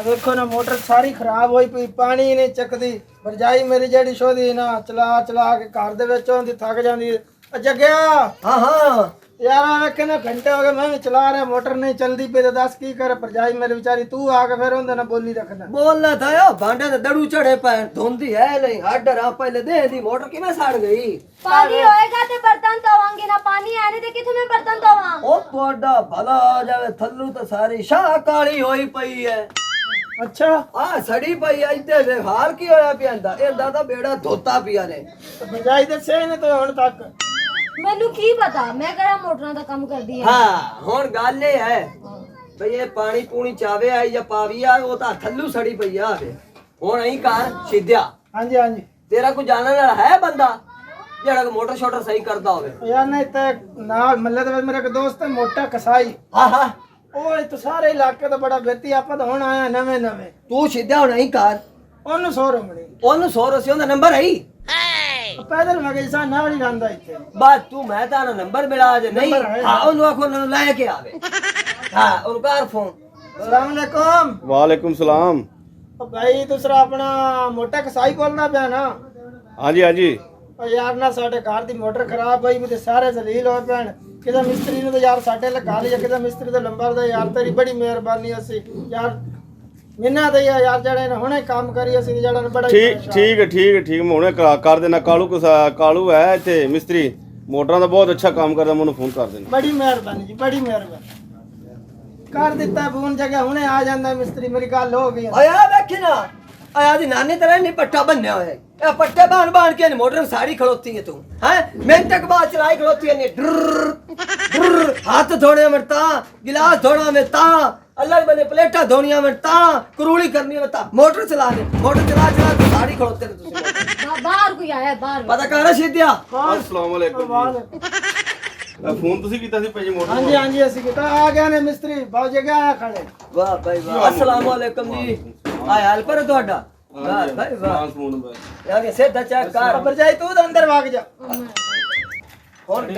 देखो ना मोटर सारी खराब होई पई, पानी ही नहीं चकदी। भरजाई मेरी जेड़ी शोदी ना चला चला के घर दे विच होंदी थक जांदी। जग्या हाँ हाँ यार वेखे ना घंटे हो गए मैं भी चला रहा, मोटर नहीं चलदी पे तो दस की करे। भरजाई मेरी बेचारी तू आके फिर होंदे ना बोली रखना। बोलना था यार भांडे ते दड़ू चढ़े पैन धुंधी है नहीं हड्डर आप पहले दे दी मोटर की मैं सड़ गई। पानी होएगा ते बर्तन धोवांगे ना, पानी है नहीं ते किथों मैं बर्तन धोवां। ओ तोड़ा भला आ जावे थल्लू तो सारी शाह काली होई पई है। अच्छा आ सड़ी पई इते वे हाल की होया पियांदा एंदा तो बेड़ा धोता पिया ने। तो भरजाई दसे ने तो हुण तक मैनू की पता, मैं केड़ा मोटरां दा काम करदी है। हाँ हुण गल ये है भई ये पानी पूनी चावे आई या पावी आ वो तो थल्लू सड़ी पई आ वे। हुण अहीं कर सिद्धिया हाँ जी हाँ जी। तेरा कोई जानने वाला है बंदा जेड़ा मोटर शोटर सही करदा होवे? यार नहीं तो नाल मल्ले तो मेरा एक दोस्त है मोटा कसाई, हाँ हाँ ਉਹ तो सारे इलाके तो बड़ा बेती ਆਪਾਂ ਤਾਂ ਹੁਣ ਆਇਆ ਨਵੇਂ ਨਵੇਂ। तू सिद्धिया हुण अहीं कर ਉਹਨੂੰ ਸੌ ਰਮਣੀ ओनू 100 रसी ओंदा नंबर है ਪੈਦਲ ਮੈਂ ਕਿਹਾ ਨਾਲ ਹੀ ਰਹਿੰਦਾ ਇੱਥੇ। बात तू मैं तारा नंबर मिला जे नहीं नंबर है। हां ओनू आखो ओनू ले के आवे हां ओनू कर फोन। अस्सलाम वालेकुम। वालेकुम सलाम। भाई दूसरा अपना मोटा कसाई बोलना ਪਿਆ ਨਾ? हाँ जी हाँ जी। ਉਹ ਯਾਰ ਨਾ ਸਾਡੇ ਘਰ ਦੀ ਮੋਟਰ ਖਰਾਬ ਹੋਈ ਤੇ ਸਾਰੇ ਜ਼ਲੀਲ ਹੋਏ ਪੈਣ। ਕਿਤੇ ਮਿਸਤਰੀ ਨੂੰ ਤਾਂ ਯਾਰ ਸਾਡੇ ਲਗਾ ਲਿਆ, ਕਿਤੇ ਮਿਸਤਰੀ ਦਾ ਨੰਬਰ ਦਾ ਯਾਰ ਤੇਰੀ ਬੜੀ ਮਿਹਰਬਾਨੀ ਅਸੀਂ ਯਾਰ ਮਿੰਨਾ ਤੇ ਯਾਰ ਜਿਹੜੇ ਨੇ ਹੁਣੇ ਕੰਮ ਕਰੀ ਅਸੀਂ ਤੇ ਜਿਹੜਾ ਨੇ ਬੜਾ ठीक मैं हुणे कर देना। कालू है इत्थे मिस्त्री मोटरां दा बहुत अच्छा काम करदा, मैं उन्हें फोन कर देना। बड़ी मेहरबानी जी, बड़ी मेहरबानी कर दिता फोन जगह हुणे आ जांदा मिस्त्री। मेरी गल हो गई। आया देख ना आया दी नानी तरह नहीं पट्टा बनया होया ए पट्टे बांध बांध के मोटर साड़ी खड़ोती है तू हैं मिनट के बाद चलाई खड़ोती है नहीं हाथ धोने में ता गिलास धोना में ता अलग बने प्लेटा धोनिया में ता कुरूली करनी में ता मोटर चला चला तो साड़ी खड़ोते ने तुसी बाहर कोई आया बाहर। पता कर सिद्धिया अस्सलाम वालेकुम जी। फोन तुसी कीता सी भाई मोटर? हाँ जी हाँ जी ਅਸੀਂ ਕਿਤਾ ਆ ਗਏ ਨੇ ਮਿਸਤਰੀ ਬਹੁਤ ਜਗ੍ਹਾ ਆ ਖੜੇ। वाह भाई वाह अस्सलाम वालेकुम जी आ हाल पर ਤੁਹਾਡਾ वाह भाई वाह फोन नंबर यार सीधा चेक कर खबर जाए तू तो अंदर भाग जा। और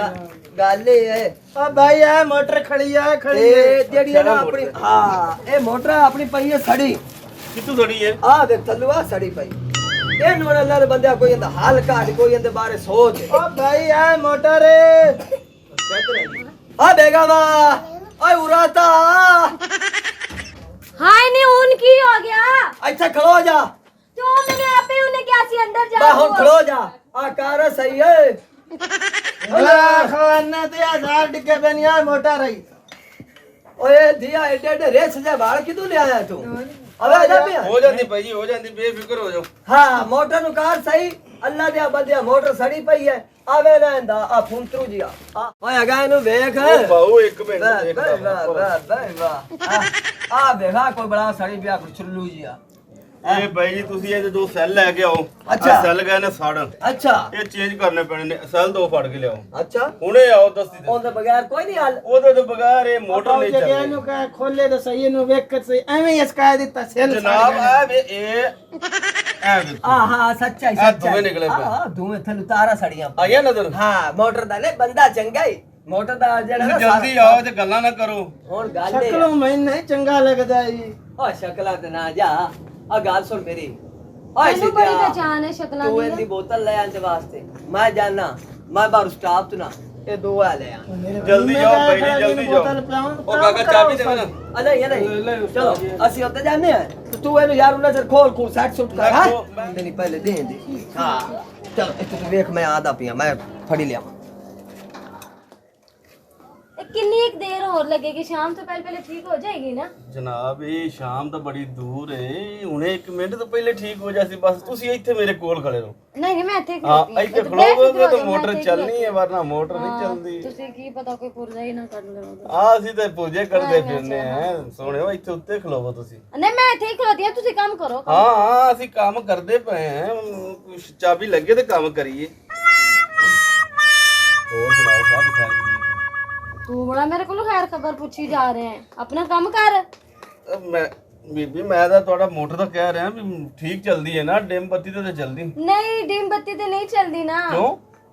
गल ये है आ भाई आ मोटर खड़ी है खड़ी ए है। जेड़ी है ना अपनी हां ए मोटर अपनी पई है सड़ी कितू सड़ी है? आ देख थल्लुआ सड़ी पई ए नोन अल्लाह दे बंदे कोई इंदा हाल काट कोई इंदे बारे सोच ओ भाई आ मोटर आ बेगम ओए उराता हाय ने उनकी हो गया अच्छा खड़ो जा तो मैंने आपे उन्हें क्या सी अंदर जा बा हुन खड़ो जा आ कार सही है अल्लाह खाना ते हजार डिगे बनिया मोटर रही। ओए दिया एडे एडे रेस जा बाल किदू ले आया तू अबे जा पे हो जाती भाई जी, हो जाती, बेफिक्र हो जाओ। हां मोटर नु कार सही अल्लाह दे बंदे मोटर सड़ी पई है आवे रहंदा आ फुंतरू जी आ ओए अगा नु देख ओ बाऊ एक मिनट वाह देख वाह वाह वाह वाह आ देखा कोई बड़ा सड़ी बिया को चुल्लू जी आ ਇਹ ਭਾਈ ਜੀ ਤੁਸੀਂ ਇਹ ਜੋ ਸੈੱਲ ਲੈ ਕੇ ਆਓ। ਅੱਛਾ। ਸੈੱਲ ਗਏ ਨੇ ਸੜਨ, अच्छा ਇਹ ਚੇਂਜ ਕਰਨੇ ਪੈਣੇ ਨੇ। ਸੈੱਲ ਦੋ ਫੜ ਕੇ ਲਿਆਓ अच्छा ਹੁਣੇ ਆਓ ਦਸਤੀ ਤੇ। ਉਹਦੇ ਬਗੈਰ ਕੋਈ ਨਹੀਂ ਹੱਲ ਉਹਦੇ ਤੋਂ ਬਗੈਰ ਇਹ ਮੋਟਰ ਨਹੀਂ जगह ਚੱਲਦੀ नु कह खोले तो सही नु वेख के सही एवें ही इसका दिता सेल जनाब। ਇਹ हाँ हाँ सच्चा ही आ, सच्चा धुएं निकले पे। हाँ धुएं थल तारा सड़ियां ਆਇਆ ਨਜ਼ਰ? हाँ मोटर दा ले बंदा चंगा ही मोटर दा जेड़ा ਤੁਸੀਂ ਜਲਦੀ ਆਓ ਤੇ ਗੱਲਾਂ ਨਾ ਕਰੋ। और गल है शक्लों में नहीं चंगा लगदा जी। ओ शकला ते ना जा आ गल सुन मेरी ओए मैनू बड़ी सिद्धिया पहचान है शक्लां तू दी। इंदी बोतल ले आंदे वास्ते मैं जाना मैं बाहर स्टाफ तू ना ये दो आ ले आ जल्दी जाओ भाई जी, जल्दी जाओ। ओ काका चाबी दे ना। नहीं नहीं चलो असि होते जाने हैं तो तू एनु यार नजर खोल सेट सूट कर हां नहीं पहले दे हां चलो तू देख मैं आदा पिया मैं फड़ी लिया कितनी एक देर और लगेगी? शाम से पहले ठीक हो जाएगी ना? ਜਨਾਬ ਇਹ ਸ਼ਾਮ ਤਾਂ ਬੜੀ ਦੂਰ ਹੈ, ਹੁਣੇ 1 ਮਿੰਟ ਤੋਂ ਪਹਿਲੇ ਠੀਕ ਹੋ ਜਾਸੀ। ਬਸ ਤੁਸੀਂ ਇੱਥੇ ਮੇਰੇ ਕੋਲ ਖੜੇ ਰਹੋ। नहीं नहीं मैं थे ਹਾਂ ਇੱਥੇ ਖੜੋਗੇ ਤਾਂ ਮੋਟਰ ਚੱਲਣੀ ਹੈ, ਵਰਨਾ ਮੋਟਰ ਨਹੀਂ ਚੱਲਦੀ। तुझे की पता कोई पुरजा ही ना कर ले। ਆ ਅਸੀਂ ਤਾਂ ਪੂਜੇ ਕਰਦੇ ਫਿਰਨੇ ਆ। ਸੋਹਣਿਓ ਇੱਥੇ ਉੱਤੇ ਖਲੋਵੋ ਤੁਸੀਂ। नहीं मैं थे खलोती है, तुझे काम करो। ਹਾਂ ਹਾਂ ਅਸੀਂ ਕੰਮ ਕਰਦੇ ਪਏ ਆ। ਕੁਛ ਚਾਬੀ ਲੱਗੇ ਤੇ ਕੰਮ ਕਰੀਏ। ਹੋਰ ਸੁਣਾਓ ਸਭ ਖੈਰ? तू बड़ा मेरे को खैर खबर पूछी जा रहे हैं, अपना काम कर। ਮੈਂ ਬੀਬੀ ਮੈਂ ਤਾਂ ਤੁਹਾਡਾ ਮੋਟਰ ਤਾਂ ਕਹਿ ਰਿਹਾ ਵੀ ਠੀਕ ਚੱਲਦੀ ਹੈ ਨਾ, ਡਿਮ ਬੱਤੀ ਤੇ ਚੱਲਦੀ। नहीं डिम बत्ती तो नहीं चलती ना। क्यों?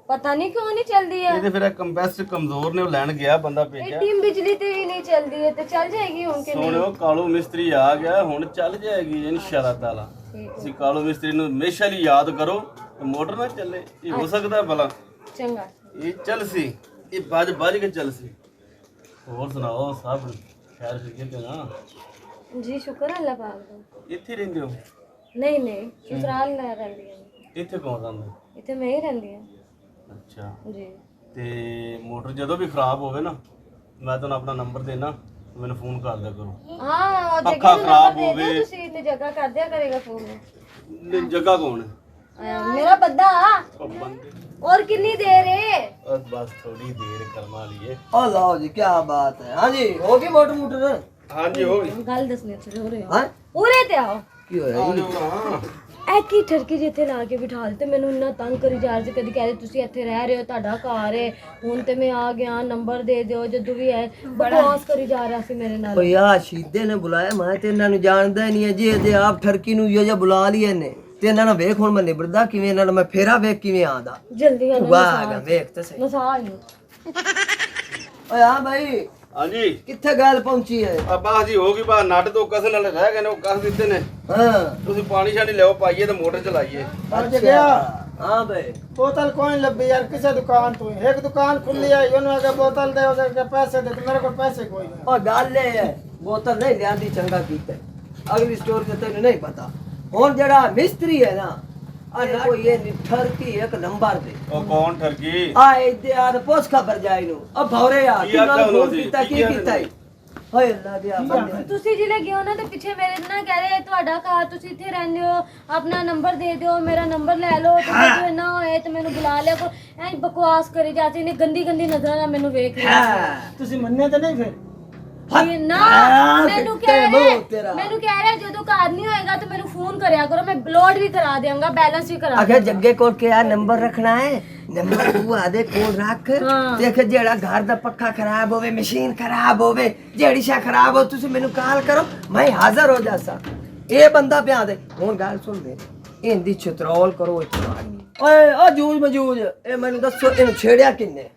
पता नहीं क्यों नहीं चलती है ਇਹਦੇ ਫਿਰ ਇਹ ਕੰਪੈਸਟ ਕਮਜ਼ੋਰ ਨੇ ਉਹ ਲੈਣ ਗਿਆ ਬੰਦਾ ਭੇਜਿਆ टीम बिजली ते भी नहीं चलती है तो चल जाएगी उनके नहीं ਸੋਹਣਿਓ ਕਾਲੂ ਮਿਸਤਰੀ ਆ ਗਿਆ ਹੁਣ ਚੱਲ ਜਾਏਗੀ ਇਨਸ਼ਾਅੱਲਾ ਤਾਲਾ ਤੁਸੀਂ ਕਾਲੂ ਮਿਸਤਰੀ ਨੂੰ ਹਮੇਸ਼ਾ ਲਈ ਯਾਦ ਕਰੋ ਤੇ ਮੋਟਰ ਨਾ ਚੱਲੇ ਇਹ ਹੋ ਸਕਦਾ ਭਲਾ चंगा ਇਹ ਚੱਲ ਸੀ ਇਹ ਵੱਜ ਕੇ ਚੱਲ ਸੀ ਹੋਰ ਸੁਣਾਓ ਸਭ ਖੈਰ ਫਿਕਰ ਤੇ ਨਾ जी शुक्र अल्लाह पाक दा ਇੱਥੇ ਰਹਿੰਦੇ ਹੋ नहीं नहीं ससुराल में रहंदी है ਇੱਥੇ ਕੌਣ ਰਹਿੰਦਾ इथे मैं ही रहंदी है ਅੱਛਾ जी ਤੇ ਮੋਟਰ ਜਦੋਂ ਵੀ ਖਰਾਬ ਹੋਵੇ ਨਾ ਮੈਂ ਤੁਹਾਨੂੰ ਆਪਣਾ ਨੰਬਰ ਦੇਣਾ ਮੈਨੂੰ ਫੋਨ ਕਰ ਦਿਆ ਕਰੋ हाँ और पक्का जगह खराब दे होवे। दो तुसी ते जगह कर दिया करेगा फोन ਜਗ੍ਹਾ ਕੌਣ ਹੈ मेरा बद्दा ਉਹ ਬੰਦੇ और कितनी देर है ਬਸ ਥੋੜੀ ਦੇਰ ਕਰਮਾ ਲਈਏ ओ लाओ जी क्या बात है। हाँ जी होगी मोटर मोटर। ਹਾਂਜੀ ਹੋ ਗਈ गल दसने चले हो रहे हाँ हो उरे ते आओ की होया जी? ਐ ਕੀ ਠਰਕੀ ਜਿੱਥੇ ਲਾ ਕੇ ਬਿਠਾ ਦਿੱਤੇ ਮੈਨੂੰ ਇੰਨਾ ਤੰਗ ਕਰੀ ਜਾ ਰਹੇ ਸੀ ਕਦੀ ਕਹਿੰਦੇ ਤੁਸੀਂ ਇੱਥੇ ਰਹਿ ਰਹੇ ਹੋ ਤੁਹਾਡਾ ਘਰ ਹੈ ਹੁਣ ਤੇ ਮੈਂ ਆ ਗਿਆ ਨੰਬਰ ਦੇ ਦਿਓ ਜਦੋਂ ਵੀ ਹੈ ਬਕਵਾਸ ਕਰੀ ਜਾ ਰਿਹਾ ਸੀ ਮੇਰੇ ਨਾਲ ओ यार शीदे ने बुलाया मैं ते इन्हां नु जानदा ही नहीं है जी ते आप ठरकी नु यो जा बुला लिया ने ते इन्हां ना वेख हुन मैं निबड़दा किवें इन्हां मैं फेरा वेख किवें आंदा ਜਲਦੀ ਆ वाह गा वेख ते सही। ਮਸਾਜ ओए हां भाई ਹਾਂਜੀ किथे गल पहुंची है? ਅੱਬਾ ਜੀ ਹੋ ਗਈ ਬਾ ਨਟ ਤੋਂ ਕਸਣ ਵਾਲੇ ਰਹਿ ਗਏ ਨੇ ਉਹ ਕਸ ਦਿੱਤੇ ਨੇ हां ਤੁਸੀਂ ਪਾਣੀ ਛਾਣੀ ਲਿਆਓ ਪਾਈਏ ਤੇ ਮੋਟਰ ਚਲਾਈਏ ਅੱਜ ਗਿਆ हां भाई बोतल कोई नहीं लभी यार किसी दुकान तो एक दुकान खुली है योनो अगर बोतल दे उसे पैसे दे तो मेरे को पैसे कोई नहीं ओ गल है बोतल नहीं लियांदी चंगा कीता अगली स्टोर ते तैनू नहीं पता हुन जेड़ा मिस्त्री है ना आ ना कोई ये निठर की एक नंबर दे ਉਹ ਕੌਣ ਠਰਕੀ आ इदे आ पोस्ट खबर जाई नु अब भौरे आ की किन्ना आखा फोन उन्होंने? कीता की की कहने कीता हाय अल्लाह दे आ ਤੁਸੀਂ ਜਿਲੇ ਗਏ ਹੋ ਨਾ ਤੇ ਪਿੱਛੇ ਮੇਰੇ ਨਾਲ ਕਹਿ ਰਹੇ ਤੁਹਾਡਾ ਘਰ ਤੁਸੀਂ ਇੱਥੇ ਰਹਿੰਦੇ ਹੋ ਆਪਣਾ ਨੰਬਰ ਦੇ ਦਿਓ ਮੇਰਾ ਨੰਬਰ ਲੈ ਲਓ ਤੇ ਜੇ ਨਾ ਹੋਏ ਤੇ ਮੈਨੂੰ ਬੁਲਾ ਲਿਆ ਕੋ ਐ ਬਕਵਾਸ ਕਰੀ ਜਾਂਦੇ ਨੇ ਗੰਦੀ ਗੰਦੀ ਨਜ਼ਰਾਂ ਨਾਲ ਮੈਨੂੰ ਵੇਖ ਰਹੇ हां तुसी मन्ने तो नहीं फिर ਸੀ ਨਾ ਮੈਨੂੰ ਕਹਿ ਰਿਹਾ ਜਦੋਂ ਘਰ ਨਹੀਂ ਹੋਏਗਾ ਤੇ ਮੈਨੂੰ ਫੋਨ ਕਰਿਆ ਕਰੋ ਮੈਂ ਲੋਡ ਵੀ ਕਰਾ ਦੇਵਾਂਗਾ बैलेंस ਵੀ ਕਰਾ अगर जग्गे कोल के यार नंबर रखना है नंबर तू आदे कोल रख देख जेड़ा घर दा पक्का खराब होवे मशीन खराब होवे जेड़ी शा खराब हो तुसी मेनू कॉल करो मैं हाजिर हो जासा ए बंदा पिया दे हुन गल सुन दे इंदी छतरौल करो ओए ओ जूज मजूज ए मैनू दसो इनु छेड़िया किन्ने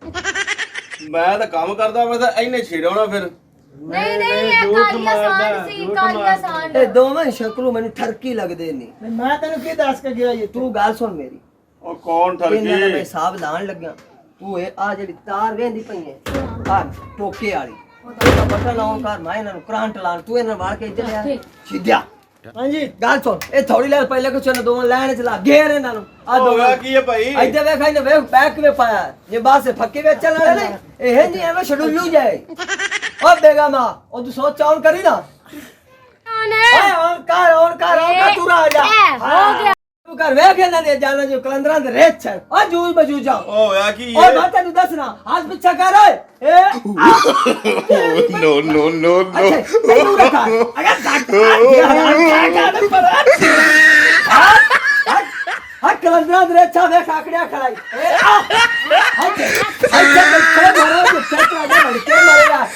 ਮੈਂ ਤਾਂ ਕੰਮ ਕਰਦਾ ਵੈਸੇ ਇਹਨੇ ਛੇੜਾਉਣਾ ਫਿਰ ਨਹੀਂ ਨਹੀਂ ਇਹ ਕਾਲੀਆ ਸਾਨ ਸੀ ਕਾਲੀਆ ਸਾਨ ए दोवें शकलू मेनू ठरकी लगदे नहीं मैं तेन की दस के गया ये तू गल सुन मेरी ਉਹ ਕੌਣ ਇਹਨਾਂ ਦਾ ਮੈਂ ਠਰਕੀ ਹਿਸਾਬ ਲਾਣ ਲੱਗਿਆ ਤੂੰ ਇਹ ਆ ਜਿਹੜੀ ਤਾਰ ਵੇਂਦੀ ਪਈ ਹੈ ਆ ਟੋਕੇ ਵਾਲੀ ਉਹਦਾ ਬਟਨ ਲਾਉਣ ਕਰ ਮੈਂ ਇਹਨਾਂ ਨੂੰ ਕਰੰਟ ਲਾਣ ਤੂੰ ਇਹਨਾਂ ਵਾਲ ਕੇ ਇੱਧਰ ਆ ਸਿੱਧਿਆ हाँ जी ਗੱਲ ਸੁਣ ਇਹ ਥੋੜੀ ਲੈ ਪਹਿਲੇ ਕੁਛ ਨਾ ਦੋਵਾਂ ਲੈਣ ਚ ਲਾ ਘੇਰ ਇਹਨਾਂ ਨੂੰ ਆ ਹੋ ਗਿਆ ਕੀ ਹੈ ਭਾਈ ਇੱਧਰ ਵੇਖ ਇਹਨੇ ਵੇਖ ਬੈਕ ਵੇ ਪਾਇਆ ਇਹ ਬਾਸੇ ਫੱਕੇ ਵੇ ਚੱਲਣ ਵਾਲੇ ਨੇ ਇਹ ਨਹੀਂ ਐਵੇਂ ਛਡੁੱਲੂ ਜਾਏ ਓ ਬੇਗਮਾ ਉਹ ਤੂੰ ਸੋਚ ਆਉਣ ਕਰੀ ਨਾ ਓਏ ਔਨ ਕਰ ਤੂੰ ਆ ਜਾ ਹੋ ਗਿਆ ਤੂੰ ਕਰ ਵੇਖ ਇਹਨਾਂ ਦੇ ਜਾਨਾਂ ਜੋ ਕਲੰਦਰਾਂ ਦੇ ਰੇਤ ਛੜ ਓ ਜੂਜ ਬਜੂਜਾ ਉਹ ਹੋਇਆ ਕੀ ਓਏ ਮੈਂ ਤੈਨੂੰ ਦੱਸਣਾ ਹੱਥ ਪਿੱਛਾ ਕਰ ਓਏ ਨੋ ਨੋ ਨੋ ਅੱਛਾ ਤੈਨੂੰ ਰੱਖਾ ਅਗਰ ਡਾਕ ਹਾਂ ਕਲੰਦਰਾਂ ਦੇ ਰੇਤ ਛਾ ਵੇਖ ਆਕੜਿਆ ਖੜਾਈ ਅੱਛਾ ਬੱਚੇ ਮਰੋ ਤੇ ਚੱਕਰਾ ਦੇ ਲੜਕੇ ਮਰੇਗਾ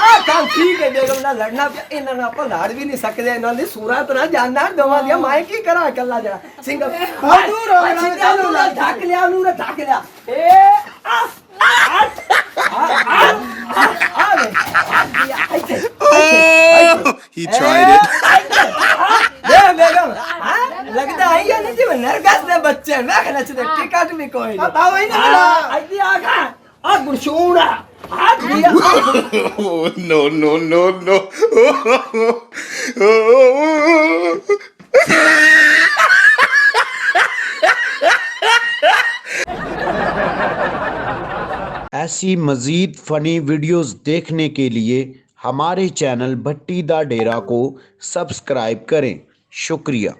ਆ ਕੰਮ ਠੀਕ ਹੈ ਬੇਗਮ ਨਾਲ ਲੜਨਾ ਪਿਆ ਇਹਨਾਂ ਨਾਲ ਆਪਾਂ ਲੜ ਵੀ ਨਹੀਂ ਸਕਦੇ ਇਹਨਾਂ ਦੀ ਸੂਰਤ ਨਾ ਜਾਨਣਾ ਦੋਵਾਂ ਦੀਆਂ ਮੈਂ ਕੀ ਕਰਾਂ ਇਕੱਲਾ ਜਣਾ ਸਿੰਘ ਬਹੁਤ ਦੂਰ ਹੋ ਗਿਆ ਨੂੰ ਢੱਕ ਲਿਆ ਨੂੰ ਢੱਕ ਲਿਆ ਏ He tried it. ਇਹ ਬੇਗਮ ਲੱਗਦਾ ਹੈ ਇਹ ਨਹੀਂ ਜਿਵੇਂ ਨਰਗਸ ਦੇ ਬੱਚੇ ਵੇਖ ਨੱਚਦੇ ਟਿਕਟ ਵੀ ਕੋਈ ਨਹੀਂ बाबा वही ना मिला ਇੱਥੇ ਆ ਗਾ ਆ ਗੁਰਸ਼ੂਣਾ ਆ ਗਿਆ Oh, no, no, no, no. ऐसी मज़ीद फ़नी वीडियोस देखने के लिए हमारे चैनल भट्टी दा डेरा को सब्सक्राइब करें। शुक्रिया।